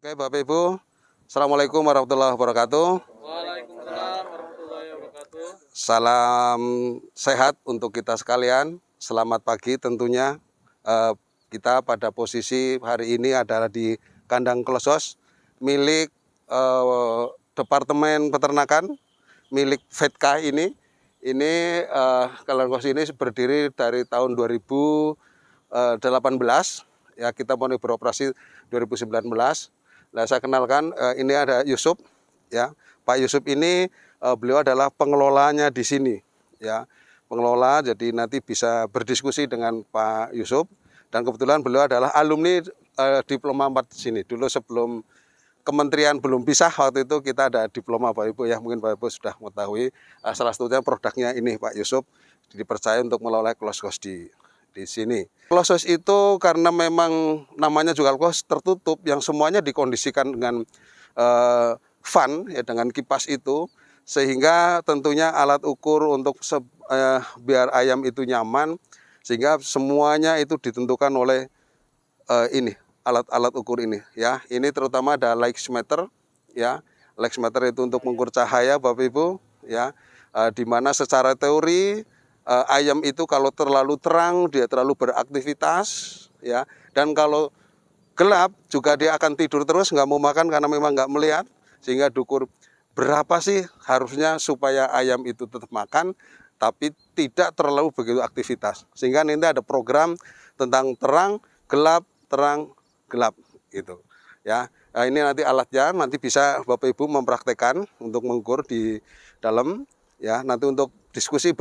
Oke, Bapak Ibu, Assalamualaikum warahmatullahi wabarakatuh. Waalaikumsalam warahmatullahi wabarakatuh. Salam sehat untuk kita sekalian. Selamat pagi tentunya. Kita pada posisi hari ini adalah di kandang Klosos milik Departemen Peternakan, milik Vetka ini. Kandang Klosos ini berdiri dari tahun 2018. Ya, kita mulai beroperasi 2019. Nah, saya kenalkan, ini ada Yusuf, ya. Pak Yusuf ini beliau adalah pengelolanya di sini, ya. Pengelola, jadi nanti bisa berdiskusi dengan Pak Yusuf. Dan kebetulan beliau adalah alumni Diploma 4 di sini. Dulu sebelum kementerian belum pisah, waktu itu kita ada diploma, Pak Ibu, ya. Mungkin Pak Ibu sudah mengetahui. Salah satunya produknya ini, Pak Yusuf, dipercaya untuk mengelola Klosos di sini. Klosos itu karena memang namanya juga Klosos tertutup, yang semuanya dikondisikan dengan fan, ya, dengan kipas itu, sehingga tentunya alat ukur untuk biar ayam itu nyaman, sehingga semuanya itu ditentukan oleh ini alat-alat ukur ini, ya. Ini terutama ada Leixmeter, ya. Leixmeter itu untuk mengukur cahaya, Bapak Ibu, ya. Di mana secara teori ayam itu kalau terlalu terang dia terlalu beraktivitas, ya, dan kalau gelap juga dia akan tidur terus, nggak mau makan karena memang nggak melihat, sehingga diukur berapa sih harusnya supaya ayam itu tetap makan tapi tidak terlalu begitu aktivitas, sehingga nanti ada program tentang terang gelap gitu, ya. Nah, ini nanti alatnya nanti bisa Bapak Ibu mempraktekkan untuk mengukur di dalam, ya. Nanti untuk diskusi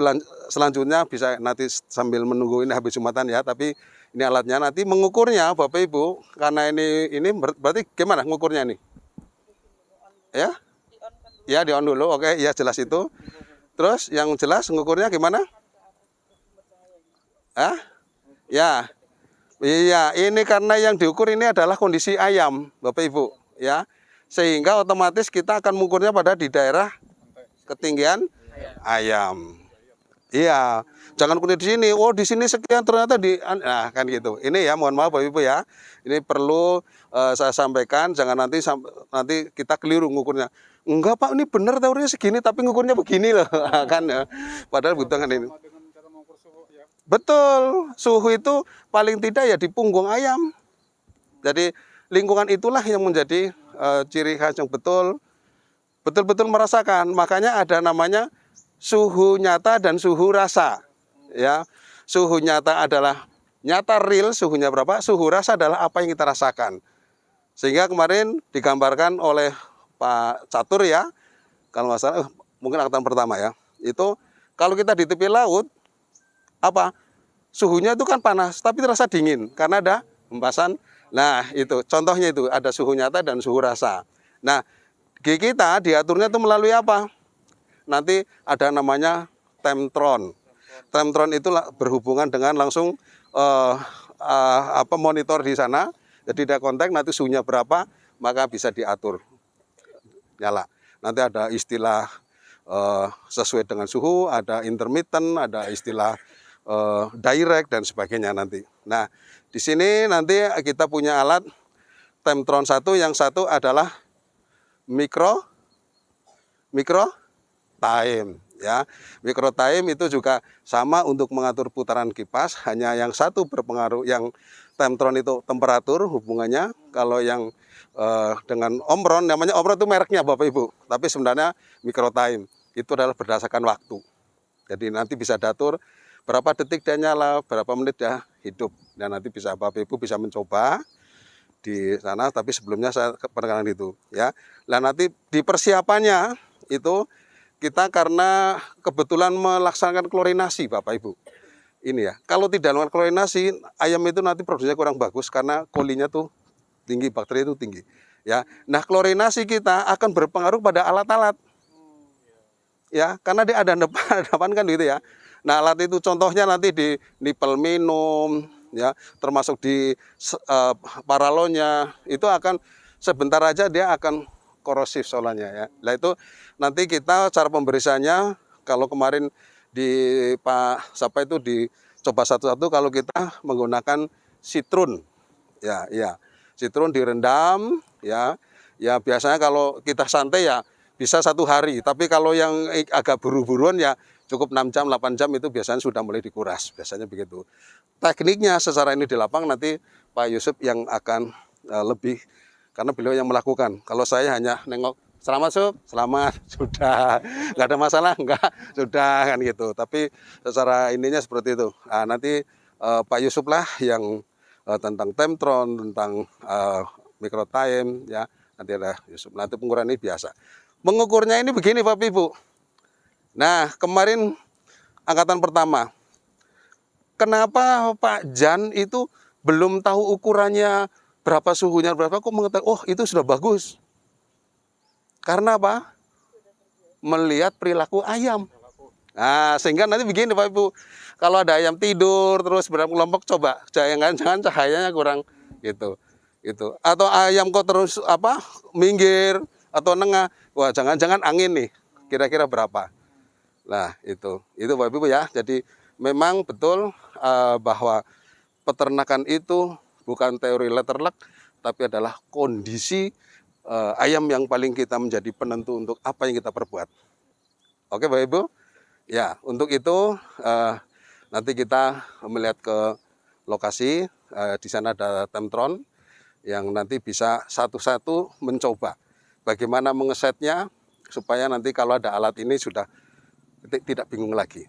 selanjutnya bisa nanti sambil menunggu ini habis Jumatan, ya. Tapi ini alatnya nanti mengukurnya Bapak Ibu, karena ini berarti gimana mengukurnya nih? Ya? Ya, di on dulu. Oke, ya, jelas itu. Terus yang jelas mengukurnya gimana? Ah? Ya. Iya, ini karena yang diukur ini adalah kondisi ayam, Bapak Ibu, ya. Sehingga otomatis kita akan mengukurnya pada di daerah ketinggian ayam. Iya, jangan kulit di sini. Oh, di sini sekian, ternyata nah, kan gitu. Ini, ya, mohon maaf Bapak Ibu, ya. Ini perlu saya sampaikan, jangan nanti kita keliru ngukurnya. Enggak, Pak, ini benar teorinya segini tapi ngukurnya begini loh. Kan, ya. Padahal butuhkan ini. Betul, suhu itu paling tidak ya di punggung ayam. Jadi lingkungan itulah yang menjadi ciri khas yang betul-betul merasakan. Makanya ada namanya suhu nyata dan suhu rasa, ya. Suhu nyata adalah nyata real, suhunya berapa, suhu rasa adalah apa yang kita rasakan. Sehingga kemarin digambarkan oleh Pak Catur, ya, kalau nggak salah, mungkin angkatan pertama, ya, itu kalau kita di tepi laut, apa, suhunya itu kan panas tapi terasa dingin karena ada hempasan. Nah, itu contohnya, itu ada suhu nyata dan suhu rasa. Nah, kita diaturnya itu melalui apa? Nanti ada namanya Temptron. Temptron itu berhubungan dengan langsung monitor di sana. Jadi dia kontak nanti suhunya berapa, maka bisa diatur nyala. Nanti ada istilah sesuai dengan suhu, ada intermittent, ada istilah direct dan sebagainya nanti. Nah, di sini nanti kita punya alat Temptron 1, yang satu adalah micro time, ya. Micro time itu juga sama untuk mengatur putaran kipas, hanya yang satu berpengaruh, yang Temptron itu temperatur hubungannya. Kalau yang dengan Omron, namanya Omron itu mereknya Bapak Ibu, tapi sebenarnya micro time itu adalah berdasarkan waktu. Jadi nanti bisa diatur berapa detik dia nyala, berapa menit dia hidup. Dan nanti bisa Bapak Ibu bisa mencoba di sana, tapi sebelumnya saya perkenalkan itu, ya. Nah, nanti di persiapannya itu kita karena kebetulan melaksanakan klorinasi, Bapak Ibu. Ini, ya, kalau tidak melakukan klorinasi, ayam itu nanti produksinya kurang bagus karena kolinya tuh tinggi, bakteri itu tinggi, ya. Nah, klorinasi kita akan berpengaruh pada alat-alat, ya, karena dia ada depan kan gitu, ya. Nah, alat itu contohnya nanti di nipel minum, ya, termasuk di paralonnya, itu akan sebentar aja dia akan korosif soalnya, ya. Nah, itu nanti kita cara pemberisiannya, kalau kemarin di Pak Sapa itu dicoba satu-satu, kalau kita menggunakan sitrun, ya, ya. Citron direndam ya. Ya biasanya kalau kita santai ya bisa 1 hari, tapi kalau yang agak buru-buruan ya cukup 6 jam, 8 jam itu biasanya sudah mulai dikuras, biasanya begitu. Tekniknya secara ini di lapang nanti Pak Yusuf yang akan lebih, karena beliau yang melakukan. Kalau saya hanya nengok, selamat Sup, selamat, sudah, nggak ada masalah, nggak, sudah kan gitu. Tapi secara ininya seperti itu. Nah, nanti Pak Yusuf lah yang tentang Temtron, tentang microtime ya, nanti ada Yusuf. Nanti pengukuran ini biasa. Mengukurnya ini begini Bapak Ibu. Nah, kemarin angkatan pertama, kenapa Pak Jan itu belum tahu ukurannya berapa suhunya berapa, kok mengetahui, oh itu sudah bagus. Karena apa? Melihat perilaku ayam. Nah, sehingga nanti begini Pak Ibu, kalau ada ayam tidur terus berapa kelompok, coba jangan cahayanya kurang gitu. Itu. Atau ayam kok terus minggir atau nengah, wah jangan-jangan angin nih, kira-kira berapa. Nah itu Bapak Ibu ya. Jadi memang betul bahwa peternakan itu bukan teori letterluck, tapi adalah kondisi ayam yang paling kita menjadi penentu untuk apa yang kita perbuat. Oke Bapak Ibu? Ya, untuk itu nanti kita melihat ke lokasi, di sana ada Temtron yang nanti bisa satu-satu mencoba bagaimana mengesetnya supaya nanti kalau ada alat ini sudah tidak bingung lagi.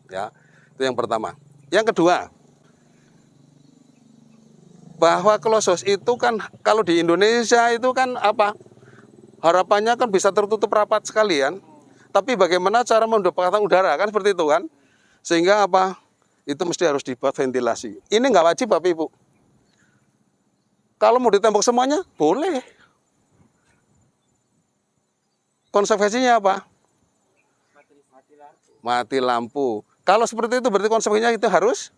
Ya, itu yang pertama. Yang kedua, bahwa klosos itu kan kalau di Indonesia itu kan harapannya kan bisa tertutup rapat sekalian. Tapi bagaimana cara mendapatkan udara kan seperti itu kan? Sehingga itu mesti harus dibuat ventilasi. Ini nggak wajib Bapak Ibu. Kalau mau ditembok semuanya boleh. Konsekuensinya apa? Mati lampu. Kalau seperti itu berarti konsekuensinya itu harus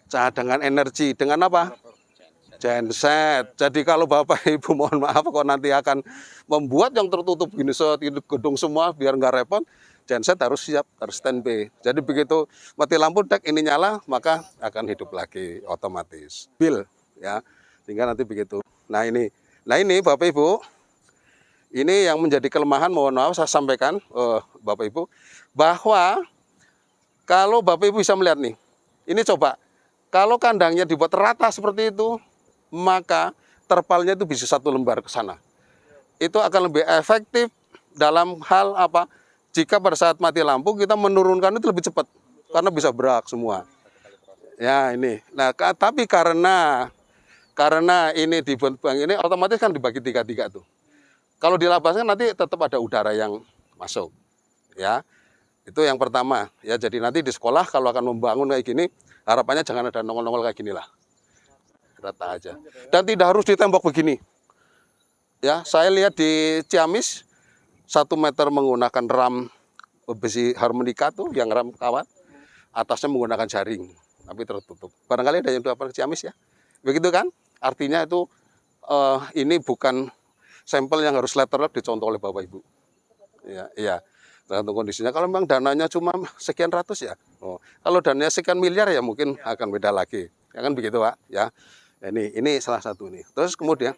cadangan energi dengan apa? Genset. Jadi kalau Bapak Ibu mohon maaf kok nanti akan membuat yang tertutup gini gedung semua biar nggak repot, genset harus siap, harus standby. Jadi begitu mati lampu dek ini nyala maka akan hidup lagi otomatis. Bil ya. Sehingga nanti begitu. Nah ini Bapak Ibu, ini yang menjadi kelemahan, mohon maaf saya sampaikan Bapak Ibu, bahwa kalau Bapak Ibu bisa melihat nih, ini coba, kalau kandangnya dibuat rata seperti itu, maka terpalnya itu bisa 1 lembar ke sana. Itu akan lebih efektif dalam hal jika pada saat mati lampu kita menurunkan itu lebih cepat, karena bisa berak semua. Ya ini, nah tapi karena ini dibuat ini otomatis kan dibagi 3 tuh. Kalau dilapaskan nanti tetap ada udara yang masuk. Ya. Itu yang pertama. Ya, jadi nanti di sekolah kalau akan membangun kayak gini, harapannya jangan ada nongol-nongol kayak gini lah. Rata aja. Dan tidak harus ditembok begini. Ya, saya lihat di Ciamis 1 meter menggunakan ram besi harmonika tuh yang ram kawat. Atasnya menggunakan jaring, tapi tertutup. Barangkali ada yang dapat ke Ciamis ya. Begitu kan? Artinya itu ini bukan sampel yang harus letterlock dicontoh oleh Bapak Ibu. Iya. Tergantung kondisinya. Kalau memang dananya cuma sekian ratus ya. Kalau dananya sekian miliar ya mungkin akan beda lagi. Ya kan begitu Pak. Ya. Ini salah satu nih. Terus kemudian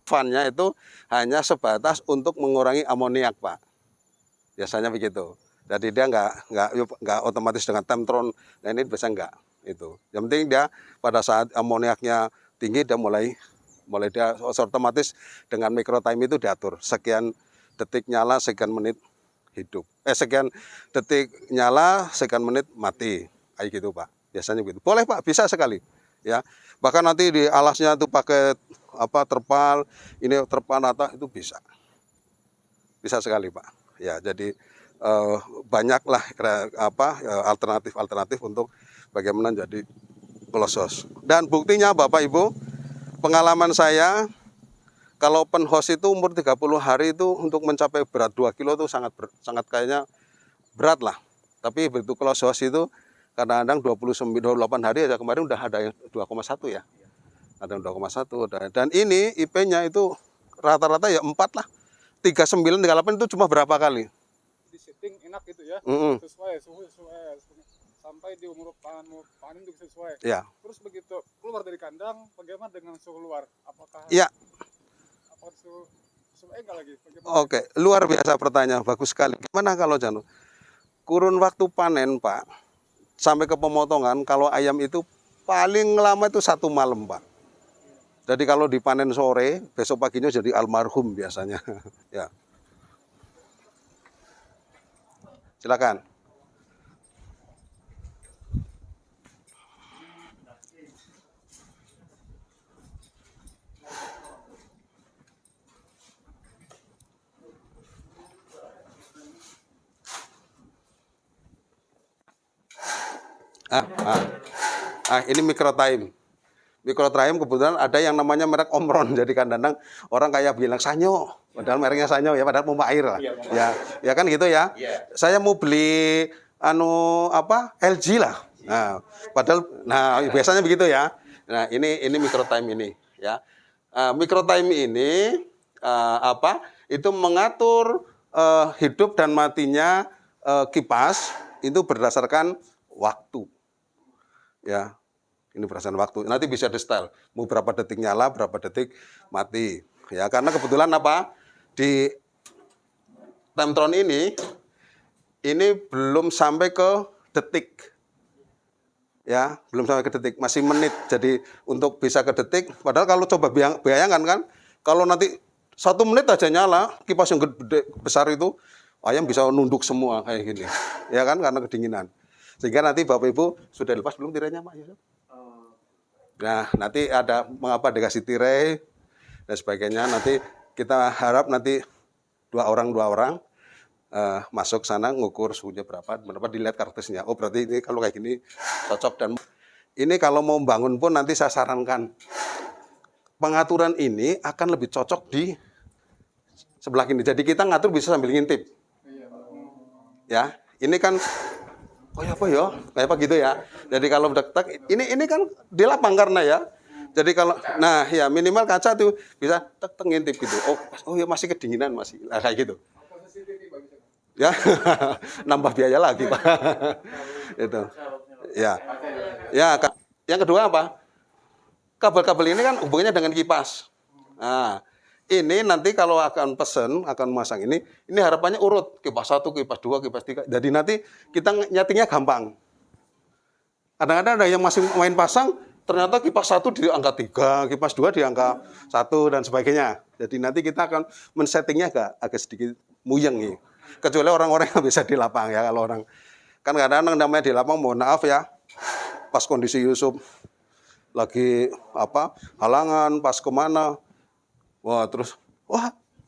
fan-nya itu hanya sebatas untuk mengurangi amoniak Pak. Biasanya begitu. Jadi dia nggak otomatis dengan Temtron. Nah ini biasanya nggak. Itu. Yang penting dia pada saat amoniaknya tinggi dia mulai dia otomatis dengan microtime itu diatur sekian detik nyala, sekian menit hidup. Sekian detik nyala, sekian menit mati. Kayak gitu Pak. Biasanya begitu. Boleh Pak, bisa sekali. Ya. Bahkan nanti di alasnya itu pakai terpal, ini terpal rata itu bisa. Bisa sekali Pak. Ya, jadi banyaklah alternatif untuk bagaimana jadi klosos. Dan buktinya Bapak Ibu, pengalaman saya kalau open house itu umur 30 hari itu untuk mencapai berat 2 kilo itu sangat kayaknya berat lah. Tapi begitu close house itu kadang-kadang 28 hari aja, kemarin udah ada yang 2,1 ya. Ada yang 2,1. Dan ini IP-nya itu rata-rata ya 4 lah. 39, 38 itu cuma berapa kali. Di setting enak gitu ya. Mm-mm. Sesuai suhu sampai di umur panen itu sesuai. Ya. Terus begitu keluar dari kandang, bagaimana dengan suhu luar? Apakah Ya. suhu enggak lagi? Bagaimana? Oke, luar biasa pertanyaan, bagus sekali. Gimana kalau Janu? Kurun waktu panen, Pak, sampai ke pemotongan, kalau ayam itu paling lama itu 1 malam, Pak. Jadi kalau dipanen sore, besok paginya jadi almarhum biasanya. Ya. Silakan. Ini micro time. Micro time kebetulan ada yang namanya merek Omron. Jadi kadang-kadang orang kayak bilang Sanyo, padahal mereknya Sanyo ya, padahal pompa air lah. Ya kan gitu ya. Saya mau beli LG lah. Nah, padahal biasanya begitu ya. Nah, ini micro time ini ya. Micro time ini itu mengatur hidup dan matinya kipas itu berdasarkan waktu. Ya, ini berdasarkan waktu. Nanti bisa di setel, mau berapa detik nyala, berapa detik mati. Ya, karena kebetulan di Timetron ini belum sampai ke detik. Ya, belum sampai ke detik, masih menit. Jadi untuk bisa ke detik, padahal kalau coba bayangkan kan, kalau nanti 1 menit aja nyala, kipas yang gede besar itu, ayam bisa nunduk semua kayak gini. Ya kan, karena kedinginan. Sehingga nanti Bapak Ibu sudah lepas belum tirainya, Pak Yusuf? Nah, nanti ada mengapa dikasih tirai dan sebagainya. Nanti kita harap nanti dua orang masuk sana ngukur suhunya berapa dilihat kartusnya. Oh, berarti ini kalau kayak gini cocok. Dan ini kalau mau bangun pun nanti saya sarankan pengaturan ini akan lebih cocok di sebelah kini. Jadi kita ngatur bisa sambil ngintip. Ya, ini kan kayak apa gitu ya. Jadi kalau ini kan di lapang karena ya. Jadi kalau minimal kaca tuh bisa ngintip gitu. Oh ya masih kedinginan masih. Kayak gitu. Ya. Nambah biaya lagi, Pak. Itu. Ya. Ya, yang kedua apa? Kabel-kabel ini kan hubungannya dengan kipas. Nah, ini nanti kalau akan masang ini harapannya urut, kipas 1, kipas 2, kipas 3. Jadi nanti kita nyetingnya gampang. Kadang-kadang ada yang masih main pasang, ternyata kipas 1 di angka 3, kipas 2 di angka 1 dan sebagainya. Jadi nanti kita akan men-settingnya agak sedikit muyeng nih. Kecuali orang-orang yang bisa di lapang ya. Kalau orang kan kadang-kadang namanya di lapang, mohon maaf ya, pas kondisi Yusuf lagi halangan, pas kemana. Wah,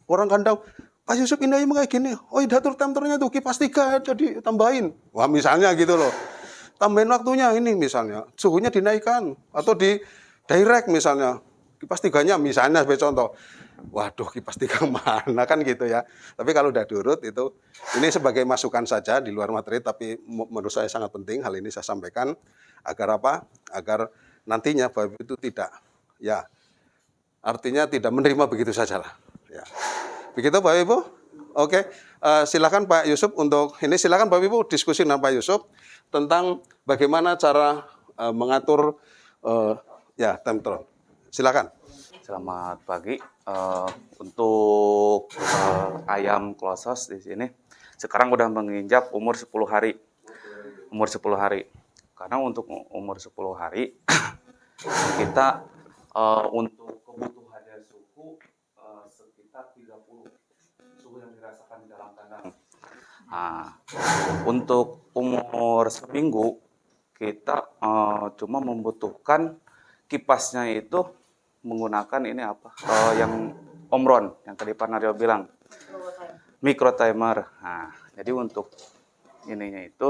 orang kandang, Pak Yusuf ini ayam kayak gini. Oh, diatur temperaturnya tuh kipas 3 jadi tambahin. Wah, misalnya gitu loh. Tambahin waktunya ini misalnya. Suhunya dinaikkan atau di direct misalnya. Kipas 3-nya misalnya sebagai contoh. Waduh, kipas 3 mana kan gitu ya. Tapi kalau udah diurut itu ini sebagai masukan saja di luar materi, tapi menurut saya sangat penting hal ini saya sampaikan agar Agar nantinya Bapak itu tidak artinya tidak menerima begitu saja lah. Ya. Begitu Bapak Ibu? Oke. Silakan Pak Yusuf untuk ini. Silakan Bapak Ibu diskusi dengan Pak Yusuf tentang bagaimana cara mengatur Timetron. Silakan. Selamat pagi. Untuk ayam klosos di sini sekarang udah menginjak umur 10 hari. Umur 10 hari. Karena untuk umur 10 hari kita untuk kebutuhannya suhu sekitar 30 suhu yang dirasakan di dalam kandang. Nah, untuk umur seminggu kita cuma membutuhkan kipasnya itu menggunakan ini yang Omron yang tadi Pak Naryo bilang micro timer. Nah, jadi untuk ininya itu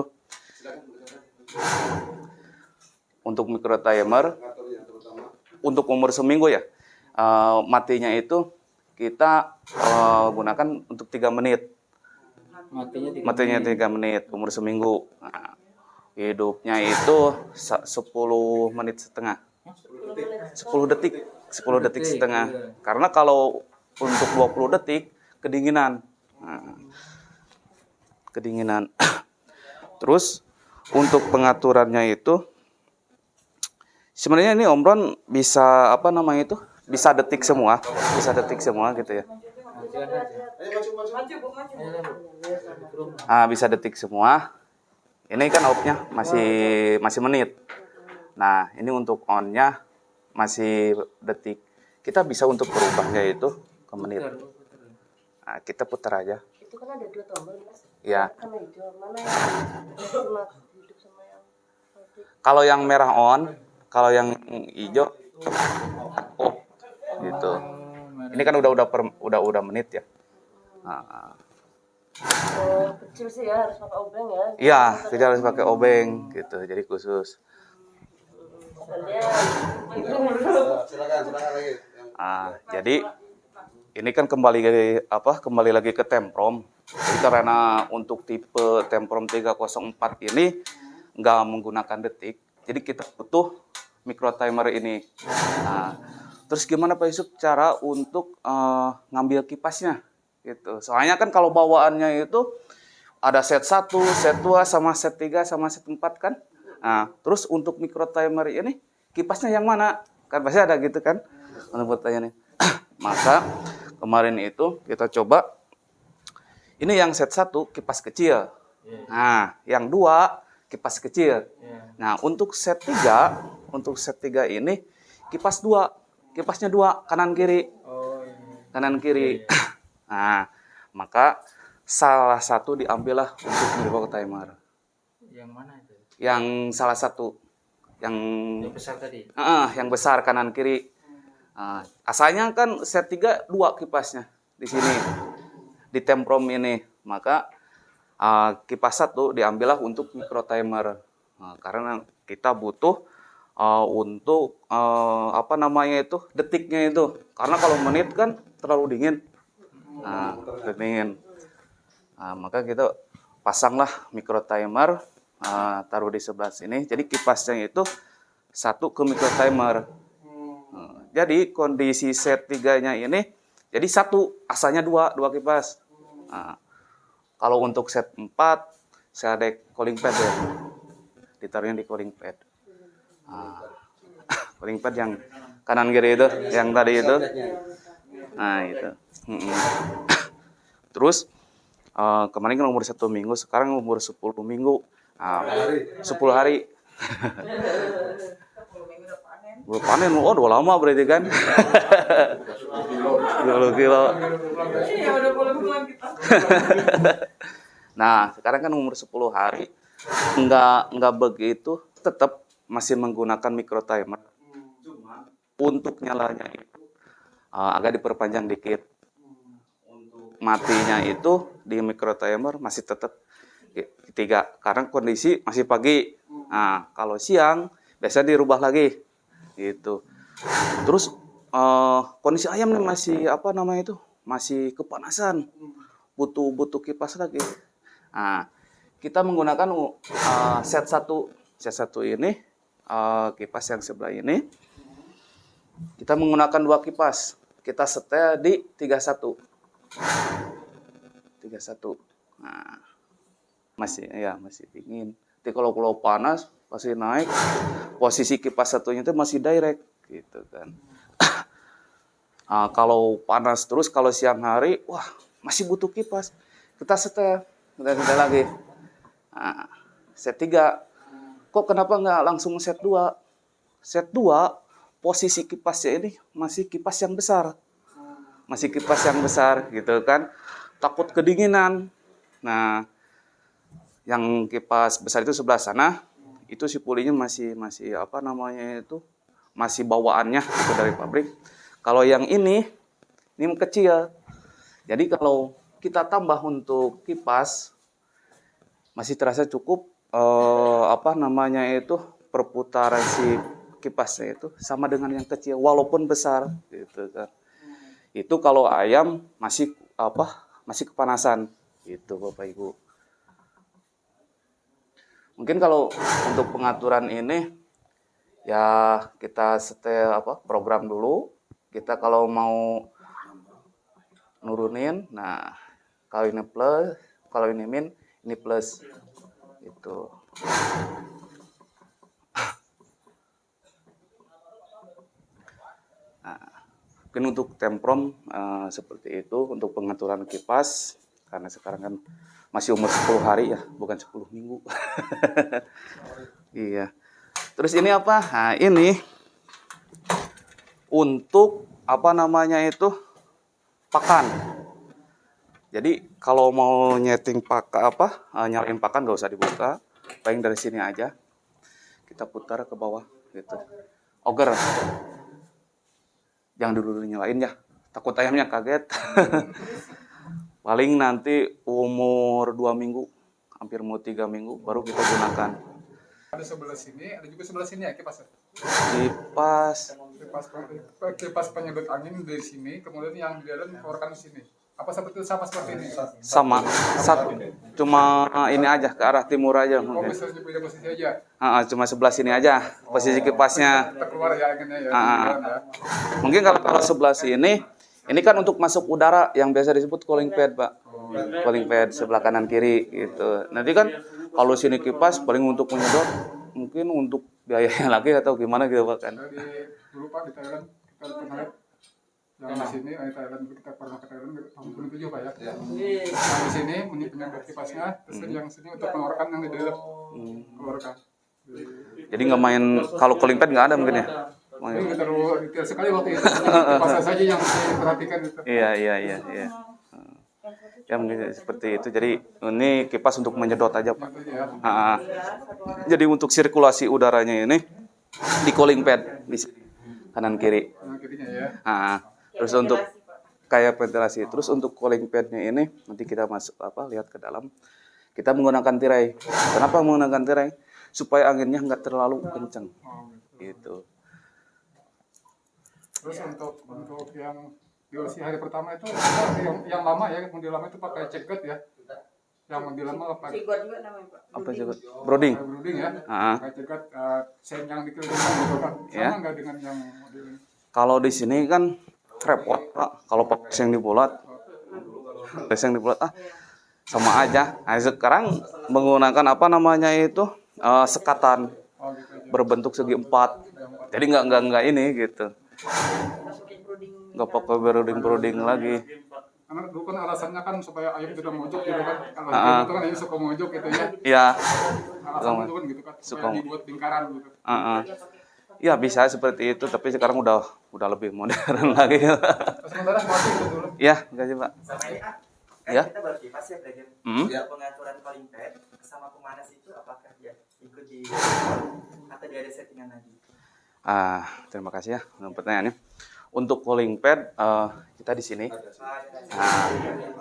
untuk micro timer untuk umur seminggu ya, matinya itu kita gunakan untuk 3 menit. Matinya 3 menit umur seminggu. Nah, hidupnya itu 10 menit setengah. 10 detik setengah. Karena kalau untuk 20 detik kedinginan. Nah, kedinginan. Terus untuk pengaturannya itu sebenarnya ini Om Ron bisa apa namanya itu? Bisa detik semua gitu ya. Bisa detik semua. Ini kan off-nya masih menit. Nah, ini untuk on-nya masih detik. Kita bisa untuk berubahnya itu ke menit. Nah, kita putar aja. Itu kan ada 2 tombol, Mas. Ya. Kan hijau. Mana yang cuma hidup sama yang putih? Kalau yang merah on, kalau yang hijau off gitu. Ini kan udah menit ya. Nah, Kecil sih ya, harus pakai obeng ya. iya, kita harus pakai obeng gitu. Jadi khusus. Soalnya Silakan lagi. Jadi ini kan kembali lagi ke Temprom. Jadi karena untuk tipe Temprom 304 ini nggak menggunakan detik, jadi kita butuh micro timer ini. Terus gimana Pak Yusuf cara untuk ngambil kipasnya? Gitu. Soalnya kan kalau bawaannya itu ada set 1, set 2, sama set 3, sama set 4 kan. Terus untuk micro timer ini kipasnya yang mana? Kan pasti ada gitu kan untuk pertanyaannya. Maka kemarin itu kita coba ini yang set 1 kipas kecil. Nah, yang 2 kipas kecil. Nah, untuk set 3 ini kipas 2. Kipasnya 2 kanan kiri. Kanan kiri. Nah, maka salah satu diambillah untuk micro timer. Yang mana itu? Yang salah satu yang Besar tadi. yang besar kanan kiri. Asalnya kan set 3 2 kipasnya di sini di Temprom ini. Maka kipas 1 diambillah untuk micro timer. Karena kita butuh untuk detiknya itu. Karena kalau menit kan terlalu dingin. Maka kita pasanglah micro timer, taruh di sebelah sini. Jadi kipasnya itu 1 ke micro timer. Jadi kondisi set 3-nya ini jadi 1, asalnya 2 kipas. Kalau untuk set 4 saya ada cooling pad ya. Ditaruhnya di cooling pad. Cooling pad yang kanan kiri itu, yang tadi itu. Nah, itu. Terus kemarin kan umur 1 minggu, sekarang umur 10 minggu. 10 hari. Belum panen, udah lama berarti kan. 20 kilo. Nah, sekarang kan umur 10 hari. Enggak begitu, tetap masih menggunakan micro timer. Cuma untuk nyalanya itu agak diperpanjang dikit. Untuk matinya itu di micro timer masih tetap 3 karena kondisi masih pagi. Kalau siang biasanya dirubah lagi gitu. Terus kondisi ayam nih masih kepanasan, butuh kipas lagi. Kita menggunakan set 1 ini, kipas yang sebelah ini. Kita menggunakan 2 kipas. Kita setel di 31. Masih dingin. Tapi kalau panas pasti naik. Posisi kipas 1-nya itu masih direct gitu kan. Kalau panas terus, kalau siang hari, masih butuh kipas. Kita setel lagi. Set 3. Kok kenapa nggak langsung set 2? Set 2, posisi kipasnya ini masih kipas yang besar. Masih kipas yang besar gitu kan. Takut kedinginan. Nah, yang kipas besar itu sebelah sana, itu si pulinya masih masih bawaannya itu dari pabrik. Kalau yang ini kecil. Jadi kalau kita tambah untuk kipas masih terasa cukup perputaran si kipasnya itu sama dengan yang kecil walaupun besar gitu kan. Itu kalau ayam masih kepanasan gitu Bapak Ibu. Mungkin kalau untuk pengaturan ini ya kita setel program dulu. Kita kalau mau nurunin, nah kalau ini plus, kalau ini min, ini plus. Itu. Mungkin untuk temprom seperti itu untuk pengaturan kipas karena sekarang kan masih umur 10 hari ya, bukan 10 minggu. Iya. Terus ini apa? Nah, ini untuk apa namanya itu pakan. Jadi kalau mau nyeting nyalain pakan nggak usah dibuka, paling dari sini aja. Kita putar ke bawah gitu. Oger. Jangan dulu nyalain ya, takut ayamnya kaget. Paling nanti umur 2 minggu, hampir mau 3 minggu baru kita gunakan. Ada sebelah sini, ada juga sebelah sini ya kipasnya. Kipas penyedot angin dari sini, kemudian yang di dalam keluarkan di sini. Apa seperti sama seperti ini? Sama, satu, cuma ini aja ke arah timur aja Oh, mungkin. bisa beda posisi aja. Cuma sebelah sini aja posisi kipasnya. Kita keluar ya anginnya ya. Ya. Mungkin kalau sebelah sini, ini kan untuk masuk udara yang biasa disebut cooling pad, Pak. Cooling pad sebelah kanan kiri gitu. Nanti kan kalau sini kipas paling untuk menyedot, mungkin untuk biayanya lagi atau gimana gitu Pak kan. Dulu Pak di Thailand kita pernah lihat yang di sini di Thailand kita pernah ke Thailand tahun 2007 Pak ya. Yang di sini penyedot kipasnya, terus yang sini untuk mengeluarkan yang di dalam keluarkan. Jadi nggak main kalau cooling pad nggak ada mungkin ya. Ini terlalu detail sekali waktu itu. Kipasnya saja yang diperhatikan itu. Iya. Ya mungkin seperti itu. Jadi ini kipas untuk menyedot aja Pak. Jadi untuk sirkulasi udaranya ini di cooling pad di sini kanan kiri. Yang kirinya ya. Terus untuk kayak ventilasi. Terus untuk cooling padnya ini nanti kita masuk lihat ke dalam. Kita menggunakan tirai. Kenapa menggunakan tirai? Supaya anginnya nggak terlalu kencang. Gitu. Terus untuk yang DOC hari pertama itu yang lama ya, model lama itu pakai cegat ya. Yang model lama pakai Cigot juga namanya Pak. Apa juga? Broding. brooding ya. Pakai cegat sen yang dikelilingkan gitu kan. Ya. Sama nggak dengan yang model ini? Kalau di sini kan repot Pak. Kalau pakai yang dibulat, sama aja. Nah, sekarang menggunakan sekatan Oh gitu aja. berbentuk segi 4. Jadi nggak ini gitu. Masukin brooding. Nggak pakai broding lagi. Karena dulu kan alasannya kan supaya ayam tidak mojok gitu kan. Kalau gitu kan ayam suka mojok gitu ya. Ya, Alasannya itu kan gitu kan. Supaya Suka. dibuat lingkaran gitu. ya bisa seperti itu. Tapi sekarang udah lebih modern lagi. Sementara masih itu dulu. Ya, gaji Pak. Sama ini kan Ya. kita baru kipas ya belajar pengaturan cooling pad sama pemanas itu apakah dia ikut di atau dia ada settingan lagi? Terima kasih ya untuk pertanyaannya. Untuk cooling pad kita di sini.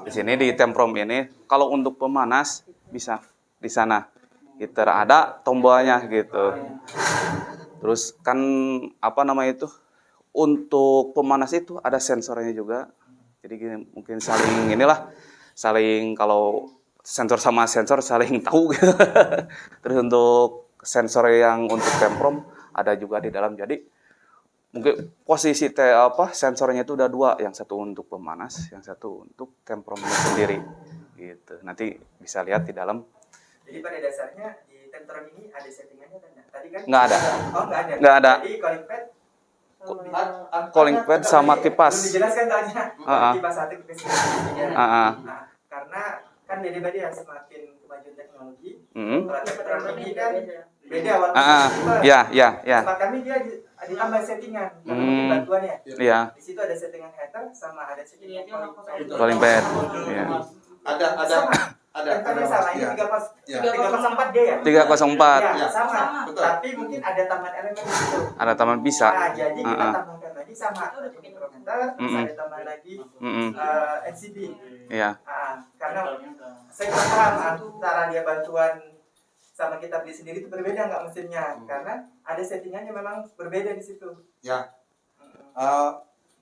Di sini di temprom ini. Kalau untuk pemanas bisa di sana. Heater ada tombolnya gitu. Terus kan untuk pemanas itu ada sensornya juga. Jadi gini, mungkin saling kalau sensor sama sensor saling tahu gitu. Terus untuk sensor yang untuk temprom ada juga di dalam. Jadi mungkin posisi sensornya itu udah 2, yang satu untuk pemanas, yang satu untuk tempromnya sendiri. Gitu. Nanti bisa lihat di dalam. Jadi pada dasarnya di temprom ini ada settingannya kan? Tadi kan Nggak ada. Oh, nggak ada. Nggak ada. Jadi Cooling pad sama kipas. Belum dijelaskan tanya. Kipas 1 kipas 3. Nah, karena kan beda-beda ya semakin kemajuan teknologi. Kalau temprom ini kan beda warnanya. Ya. Sama kami dia ditambah settingan karena mungkin bantuannya. Iya. Di situ ada settingan heater sama ada settingan Cooling pad. Iya. Ada sama ini 304D ya? 304. Ya, sama. Tapi mungkin ada tambahan elemen di situ. Ada taman bisa. Nah, jadi kita tambahkan lagi sama mikrometer, terus ada tambahan lagi NCB. Iya. Karena saya kurang paham antara dia bantuan sama kita beli sendiri itu berbeda nggak mesinnya, karena ada settingannya memang berbeda di situ. Ya.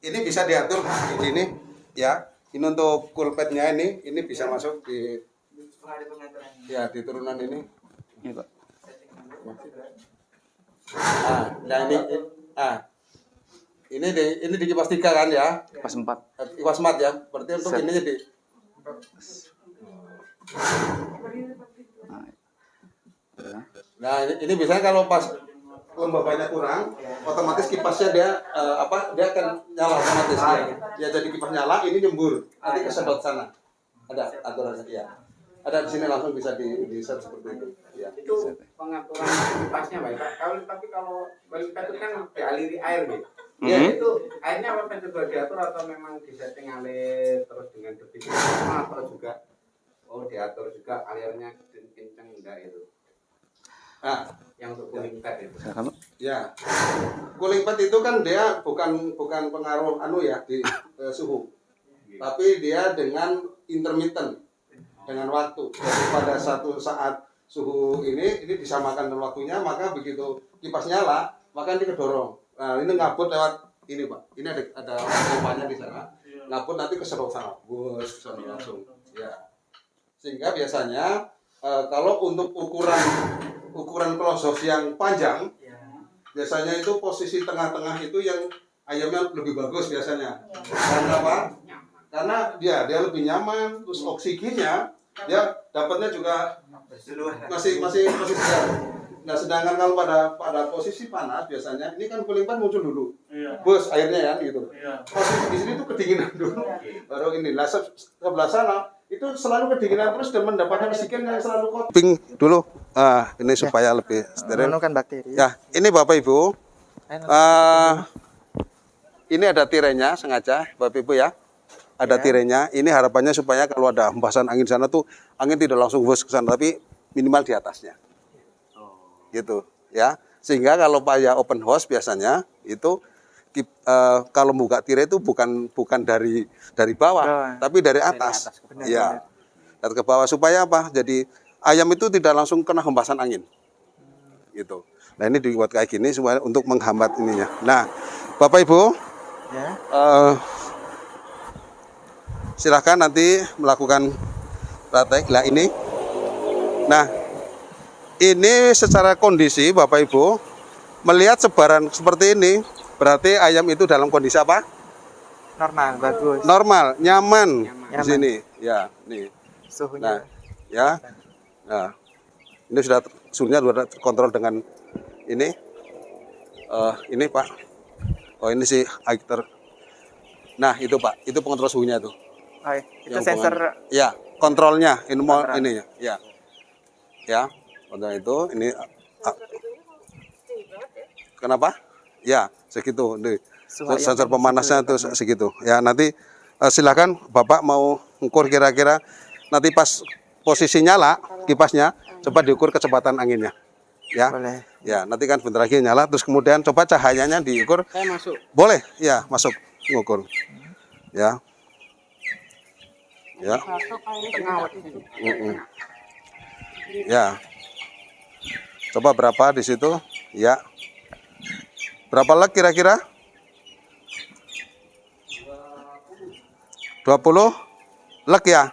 Ini bisa diatur di sini ya. Ini untuk cool pad-nya ini bisa masuk di Ada pengaturannya. ya di turunan ini. Ini Pak. Ini di kipas 3 kan ya? Kipas 4. Kipas 4 ya. Berarti untuk ini jadi Nah, ini biasanya kalau pas lembabanya kurang, otomatis kipasnya dia dia akan nyala otomatis ya. Ya jadi kipas nyala, ini nyembur, nanti kesedot sana. Ada aturannya ya. Ada di sini langsung bisa di set seperti itu. Ya. Itu pengaturan kipasnya Pak. Tapi kalau balita itu kan dialiri air gitu. Iya. Itu airnya apa juga diatur atau memang disetting alir terus dengan debit sama atau juga diatur juga alirnya kenceng enggak itu. Nah, yang untuk cooling pad itu. ya. Cooling pad itu kan dia bukan pengaruh ya di suhu. Tapi dia dengan intermittent dengan waktu. Jadi pada satu saat suhu ini disamakan dengan waktunya, maka begitu kipas nyala, maka ini kedorong. Nah, ini ngabut lewat ini, Pak. Ini ada pompanya di sana. Ngabut nanti kesedot sana. Bus sana langsung. Ya. Sehingga biasanya kalau untuk ukuran close yang panjang, biasanya itu posisi tengah-tengah itu yang ayamnya lebih bagus biasanya. Karena apa? Karena dia lebih nyaman, terus oksigennya dia dapatnya juga masih segar. Nah, sedangkan kalau pada posisi panas biasanya ini kan cooling pad muncul dulu. Bus airnya ya gitu. Posisi di sini tuh kedinginan dulu. Baru ini. Lah sebelah sana itu selalu kedinginan terus dan mendapatkan oksigen yang selalu kotor. Ping dulu. Ini supaya lebih steril. Menemukan bakteri. Ya, ini Bapak Ibu. Ini ada tirainya sengaja, Bapak Ibu ya. Ada tirainya. Ini harapannya supaya kalau ada hempasan angin sana tuh angin tidak langsung bus ke sana tapi minimal di atasnya. Gitu ya. Sehingga kalau payah open house biasanya itu kalau buka tirai itu bukan dari bawah, tapi dari atas. Ya. Dari ke bawah supaya apa? Jadi ayam itu tidak langsung kena hempasan angin. Gitu. Nah, ini dibuat kayak gini supaya untuk menghambat ininya. Nah, Bapak Ibu, silahkan nanti melakukan praktek. Nah, ini. Nah, ini secara kondisi Bapak Ibu melihat sebaran seperti ini, berarti ayam itu dalam kondisi apa? Normal, bagus. Normal, nyaman. Di sini. Ya, nih. Suhunya. Nah, ya. Nah, ini suhunya sudah terkontrol dengan ini. Ini Pak. Oh, ini si Aiter. Nah, itu Pak, itu pengontrol suhunya tuh. Oh, itu sensor. Ya, kontrolnya. Ini mau ininya. Ya. Ya. Kontrol itu ini kenapa? Ya, segitu. Nih. Sensor pemanasnya tuh segitu. Ya, nanti silakan Bapak mau ukur kira-kira nanti pas posisi nyala kipasnya, coba diukur kecepatan anginnya. Ya. Boleh. Ya, nanti kan bentar lagi nyala terus kemudian coba cahayanya diukur. Saya masuk. Boleh? Ya, masuk ngukur. Ya. Ya. Ya. Coba berapa di situ? Ya. Berapa leg kira-kira? 20 leg ya?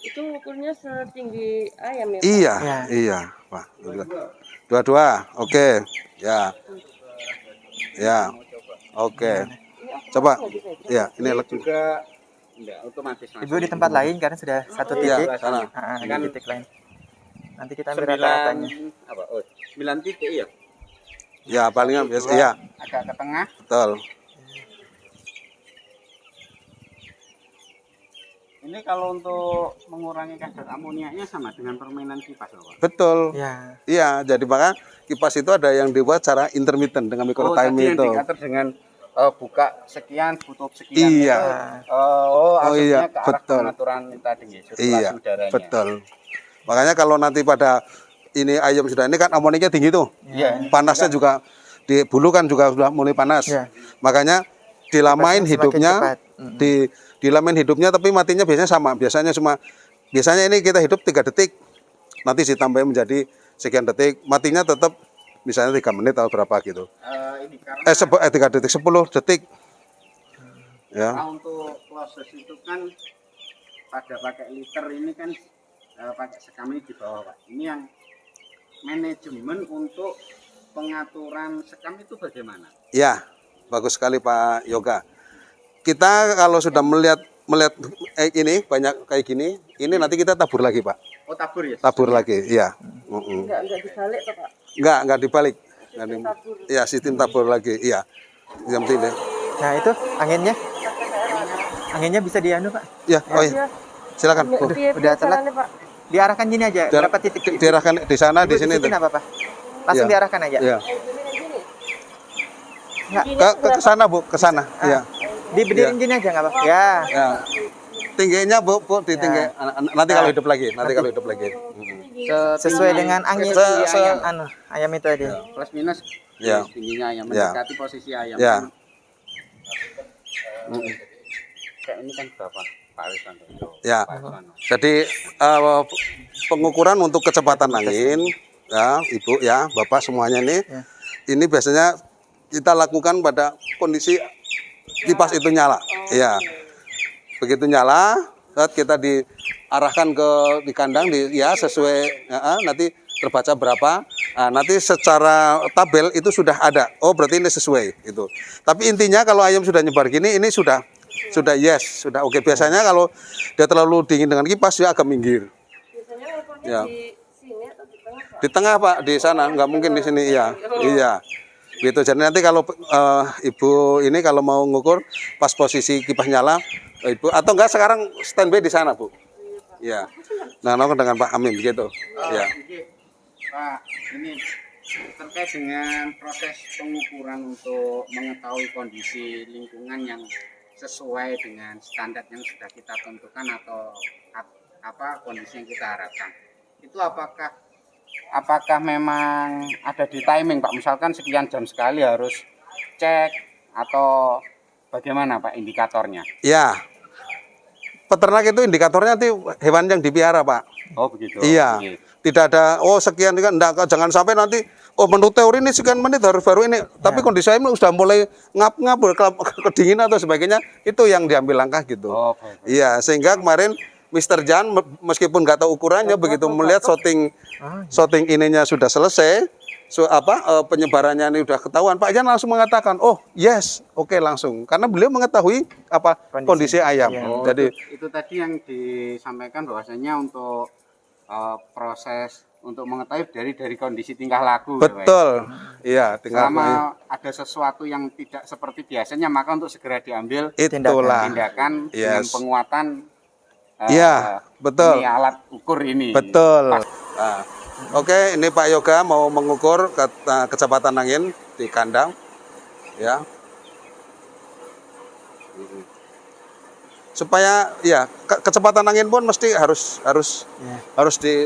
Itu ukurnya setinggi ayam ya, Pak? Iya, iya, Pak. Dua-dua. Oke. Ya. Ya. Oke. Coba. Ya, ini leg Juga enggak otomatis. Ibu di tempat lain karena sudah satu titik. Iya, sana. Di titik lain. Nanti kita ambil rata-ratanya. 9 titik ya. Ya, palingan biasa. Iya. Agak ke tengah. Betul. Ini kalau untuk mengurangi kadar amoniaknya sama dengan permainan kipas, Pak. Betul. Ya. Iya, jadi maka kipas itu ada yang dibuat secara intermittent dengan micro time tadi itu. yang diatur dengan buka sekian, tutup sekian. Iya. Iya, ke arah betul. pengaturan tadi sirkulasi Iya, udaranya. betul. Makanya kalau nanti pada ini ayam sudah ini kan amoniaknya tinggi tuh. Iya. Panasnya juga di bulu kan juga sudah mulai panas. Iya. Makanya dilamain Kipasnya semakin hidupnya cepat. dilamain hidupnya tapi matinya biasanya sama. Biasanya ini kita hidup 3 detik. Nanti ditambahin menjadi sekian detik. Matinya tetap misalnya 3 menit atau berapa gitu. Ini karena 3 detik, 10 detik. Ya. Nah, untuk proses itu kan pada pakai liter ini kan pakai sekam ini di bawah, Pak. Ini yang manajemen untuk pengaturan sekam itu bagaimana? Ya, bagus sekali Pak Yoga. Kita kalau sudah melihat ini banyak kayak gini, Ini nanti kita tabur lagi, Pak. Oh, tabur ya? Tabur lagi, iya. Enggak dibalik toh, Pak. Enggak dibalik. Sistem tabur. Iya, sistem tabur lagi, iya. Yang penting deh. Nah, itu anginnya. Anginnya bisa dianu, Pak. Ya, oh iya. Silakan. Bu. Udah telat. Pak. Diarahkan gini aja. Berapa titik? Diarahkan di sana, di Ibu sini. apa, Pak? Langsung Iya. diarahkan aja. Iya. Enggak. Ke sana, Bu, ke sana. Iya. Diberdiriin gini aja enggak, Pak? Ya. Ya. Tingginya Bu, di tinggi. Nanti kalau hidup lagi, Sesuai dengan angin ayam itu tadi. Plus minus Ya. tingginya ayam Ya. mendekati posisi ayam. Ya. Kayak ini kan berapa? Pak Wiswanto. Ya. Pak Wiswanto. Jadi pengukuran untuk kecepatan angin, ya, Ibu, ya, Bapak semuanya nih, ini biasanya kita lakukan pada kondisi kipas itu nyala, ya. Begitu nyala, saat kita diarahkan di kandang, ya sesuai, nanti terbaca berapa, nanti secara tabel itu sudah ada. Oh, berarti ini sesuai itu. Tapi intinya kalau ayam sudah nyebar gini, ini sudah yes, sudah oke. Biasanya kalau dia terlalu dingin dengan kipas dia agak minggir. Biasanya ukurnya Ya. di sini atau di tengah, Pak? Di tengah, Pak, di sana nggak mungkin di sini, iya. Iya. Gitu. Jadi nanti kalau Ibu ini kalau mau ngukur pas posisi kipas nyala, Ibu atau enggak sekarang standby di sana, Bu. Iya. Nah, dengan Pak Amin gitu. Iya. Pak, ini terkait dengan proses pengukuran untuk mengetahui kondisi lingkungan yang sesuai dengan standar yang sudah kita tentukan atau apa kondisi yang kita harapkan. Itu apakah memang ada di timing, Pak? Misalkan sekian jam sekali harus cek atau bagaimana, Pak, indikatornya? Ya. Peternak itu indikatornya nanti hewan yang dipiara, Pak. Oh, begitu. Iya. Oke. Tidak ada sekian kan enggak, jangan sampai nanti menurut teori ini sekian menit harus baru ini. Tapi kondisi ayam sudah mulai ngap-ngap, kedinginan atau sebagainya, itu yang diambil langkah gitu. Oh, baik. Iya, sehingga kemarin Mr. Jan meskipun nggak tahu ukurannya begitu melihat shooting ininya sudah selesai, penyebarannya ini udah ketahuan, Pak Jan langsung mengatakan, "Oh, yes, oke langsung." Karena beliau mengetahui kondisi ayam. Oh, Jadi itu tadi yang disampaikan bahwasanya untuk proses untuk mengetahui dari kondisi tingkah laku. betul. Iya, tinggal Selama ada sesuatu yang tidak seperti biasanya, maka untuk segera diambil itulah. tindakan dengan Yes. penguatan Iya, betul. ini alat ukur ini. Betul. Nah, oke, ini Pak Yoga mau mengukur kecepatan angin di kandang, ya. Supaya ya kecepatan angin pun mesti harus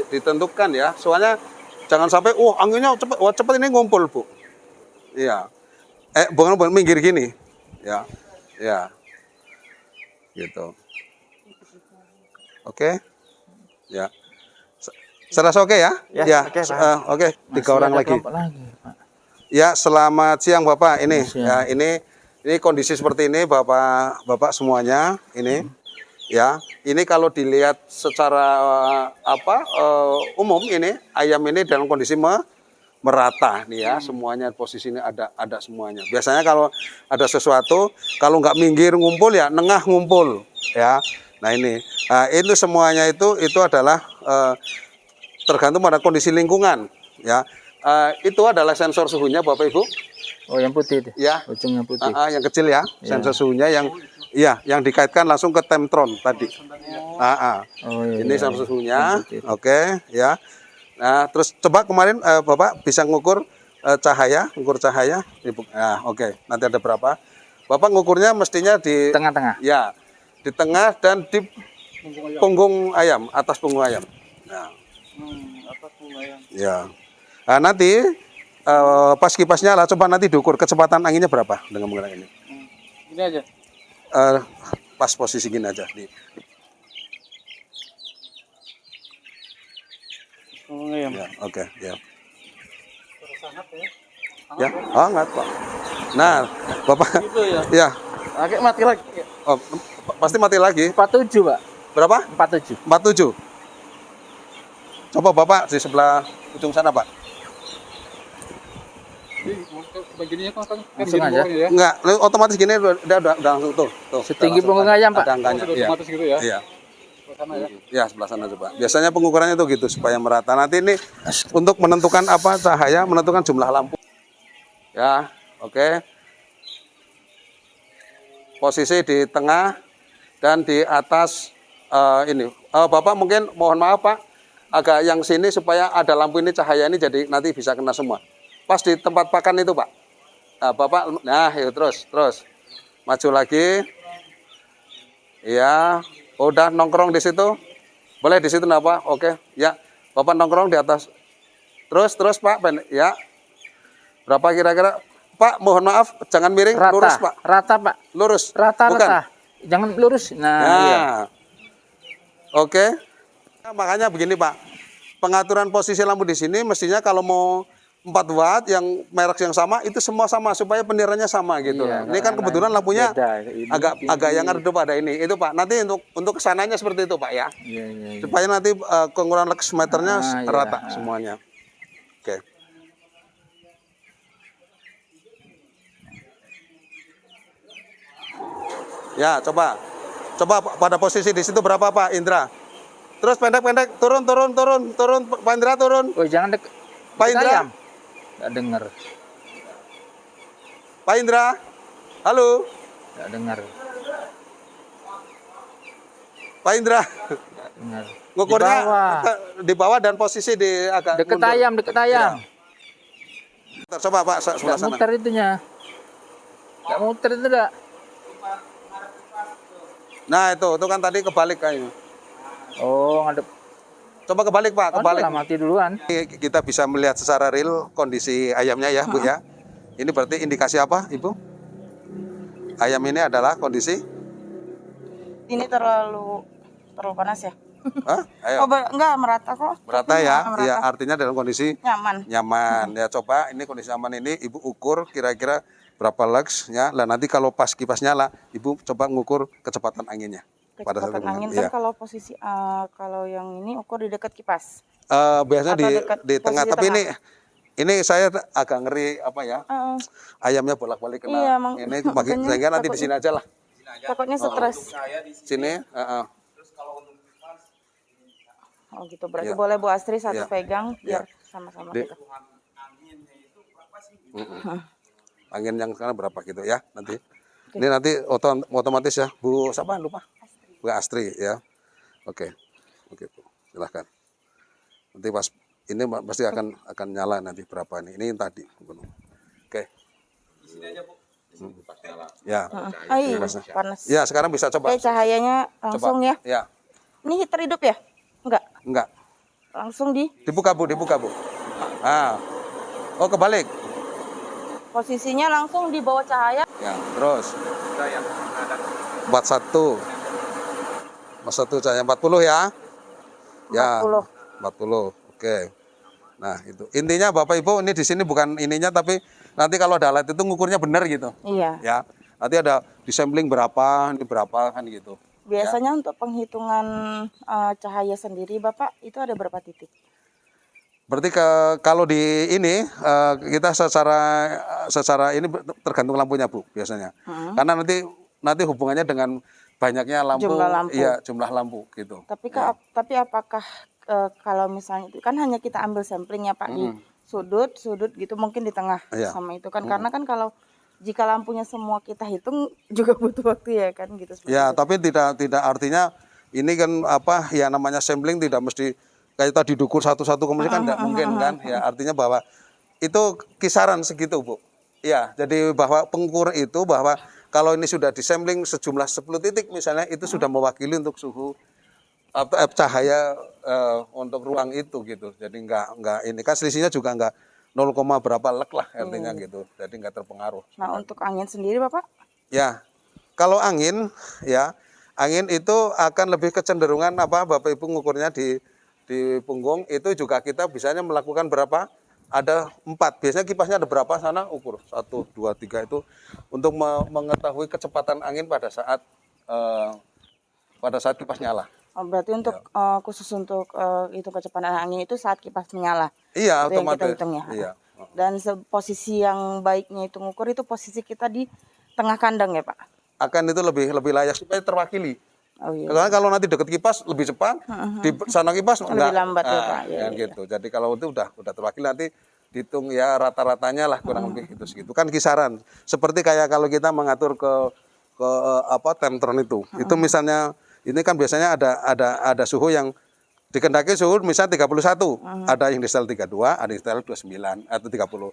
ditentukan ya. Soalnya jangan sampai anginnya cepat ini ngumpul, Bu. Iya. Bukan minggir gini. Ya. Ya. Gitu. Oke. Ya. Serasa oke ya? Ya, oke, Pak. Oke, 3 orang lagi. Ya, selamat siang Bapak. Ini ya, ini kondisi seperti ini Bapak semuanya ini. Ya, ini kalau dilihat secara umum ini ayam ini dalam kondisi merata nih ya, semuanya posisi ini ada semuanya. Biasanya kalau ada sesuatu kalau nggak minggir ngumpul ya nengah ngumpul ya. Nah ini itu semuanya itu adalah tergantung pada kondisi lingkungan ya. Itu adalah sensor suhunya Bapak Ibu. Oh, yang putih itu. Ya. Ujungnya putih. Yang kecil ya, sensor suhunya yang dikaitkan langsung ke Temtron tadi. Oh, iya, Ini sensor suhunya. Oke, ya. Nah, terus coba kemarin Bapak bisa ngukur cahaya. Nah, oke. Nanti ada berapa? Bapak ngukurnya mestinya di Tengah-tengah. Ya, di tengah dan di punggung ayam, atas punggung ayam. Nah. Atas punggung ayam. Ya. Nah, nanti pas kipasnya lah, coba nanti diukur kecepatan anginnya berapa dengan menggunakan ini. Ini aja. Pas posisi gini aja. Nih. Punggung ayam. Ya, oke, ya. Ya, hangat Pak. Nah, Bapak. Itu ya. Ya. Oke, mati lagi. Oh, pasti mati lagi. 47, Pak. Berapa? 47. 47. Coba Bapak di sebelah ujung sana, Pak. Begininya kan Langsung aja. ya. Enggak, otomatis gini udah langsung tuh. Setinggi Udah langsung punggung ayam, Pak. Ada angkanya. Sudah Iya. otomatis gitu ya. Iya. Ya, sebelah sana coba. Biasanya pengukurannya itu gitu supaya merata. Nanti ini untuk menentukan apa cahaya, menentukan jumlah lampu. Ya, oke. Posisi di tengah dan di atas ini. Bapak mungkin mohon maaf Pak, agak yang sini supaya ada lampu ini cahaya ini jadi nanti bisa kena semua. Pas di tempat pakan itu Pak. Nah, Bapak, nah yuk, terus. Maju lagi. Ya, udah nongkrong di situ. Boleh di situ apa? Oke, ya. Bapak nongkrong di atas. Terus Pak, ya. Berapa kira-kira? Pak, mohon maaf, jangan miring, lurus Pak. Rata Pak. Lurus. Rata. Bukan. Jangan lurus. Nah, Nah, iya. oke. Nah, makanya begini Pak, pengaturan posisi lampu di sini mestinya kalau mau 4 watt yang merek yang sama itu semua sama supaya penerannya sama gitu. Iya, Ini kan kebetulan lampunya beda. Ini agak yang redup pada ini. Itu Pak. Nanti untuk kesananya seperti itu Pak ya. Iya. Supaya nanti pengurangan lux meternya iya. rata semuanya. Oke. Ya, coba pada posisi di situ berapa Pak Indra? Terus pendek, turun, Pak Indra turun. Oh, jangan Pak Indra, Nggak dengar. Pak Indra, halo, Nggak dengar. Pak Indra. Nggak dengar. Ngukurnya Di bawah. dan posisi di agak Deket mundur. ayam. Coba Pak sebelah Nggak sana. muter itunya. Nggak muter itu enggak. Nah itu kan tadi kebalik kayaknya. Oh, ngadep. Coba kebalik Pak, kebalik. Lah, mati duluan. Kita bisa melihat secara real kondisi ayamnya ya Bu ya. Ini berarti indikasi apa Ibu? Ayam ini adalah kondisi? Ini terlalu panas ya? Hah? Ayo. Enggak merata kok. Merata ya? Merata. Ya artinya dalam kondisi Nyaman. Ya coba ini kondisi aman ini Ibu ukur kira-kira berapa lux ya. Lah nanti kalau pas kipas nyala Ibu coba ngukur kecepatan anginnya. Kecepatan angin kan kalau posisi kalau yang ini ukur di dekat kipas. Biasanya di tengah. Posisi Tapi tengah. ini saya agak ngeri apa ya? Ayamnya bolak-balik kena. Iya, Ini sehingga nanti di sini aja lah. Takutnya stres. Sini. Oh gitu. Berarti Ya. boleh Bu Astri satu Ya. pegang Ya. biar sama-sama Di- kita. Angin yang sekarang berapa gitu ya nanti. Ini nanti otomatis ya. Bu siapa lupa? Bu Astri ya. Oke. Bu. Silahkan. Nanti pas ini pasti akan nyala nanti berapa nih. Ini yang tadi. Oke. Di sini aja Bu. Ya. Iya, panas. Ya, sekarang bisa coba. Oke, cahayanya langsung ya. Ya. Ini heater hidup ya? Enggak. Langsung Dibuka Bu. Ah. Oh, kebalik. posisinya langsung di bawah cahaya. Ya, terus. 41. 41 cahaya 40 ya. Ya. 40. Oke. Nah, itu. Intinya Bapak Ibu ini di sini bukan ininya tapi nanti kalau ada alat itu ngukurnya benar gitu. Iya. Ya. Nanti ada disampling berapa, ini berapa kan gitu. Biasanya untuk penghitungan cahaya sendiri Bapak itu ada berapa titik? Berarti kalau di ini kita secara ini tergantung lampunya Bu biasanya. Karena nanti hubungannya dengan banyaknya lampu, Jumlah lampu. Iya, jumlah lampu gitu. Tapi apakah kalau misalnya itu kan hanya kita ambil sampling ya Pak di sudut gitu mungkin di tengah Iya. sama itu kan karena kan kalau jika lampunya semua kita hitung juga butuh waktu ya kan gitu. Ya, itu. tapi tidak artinya ini kan apa ya namanya sampling tidak mesti kayak tadi diukur satu-satu kemudian kan tidak mungkin kan. Ya, artinya bahwa itu kisaran segitu, Bu. Ya, jadi bahwa pengukur itu bahwa kalau ini sudah disampling sejumlah 10 titik misalnya itu sudah mewakili untuk suhu cahaya untuk ruang itu gitu. Jadi enggak ini kan selisihnya juga enggak 0, berapa lek lah artinya gitu. Jadi enggak terpengaruh. Nah, untuk angin sendiri Bapak? Ya. Kalau angin ya, angin itu akan lebih kecenderungan apa Bapak Ibu ngukurnya di punggung itu juga kita bisanya melakukan berapa? Ada 4. Biasanya kipasnya ada berapa sana ukur 1, 2, 3 itu untuk mengetahui kecepatan angin pada saat kipas nyala. Oh, berarti untuk khusus untuk itu kecepatan angin itu saat kipas menyala. Iya, Itu yang otomatis. kita hitung ya. Iya. Dan posisi yang baiknya itu ngukur itu posisi kita di tengah kandang ya Pak. Akan itu lebih layak supaya terwakili. Oh iya. Karena kalau nanti deket kipas lebih cepat, di sana kipas Lebih lambat ya, Pak. Iya, kan gitu. Jadi kalau itu udah terwakil nanti dihitung ya rata-ratanya lah kurang lebih itu segitu. Kan kisaran. Seperti kayak kalau kita mengatur ke temptron itu. Itu misalnya ini kan biasanya ada suhu yang dikendaki suhu misalnya 31. Ada yang di setel 32, ada yang di setel 29 atau 30.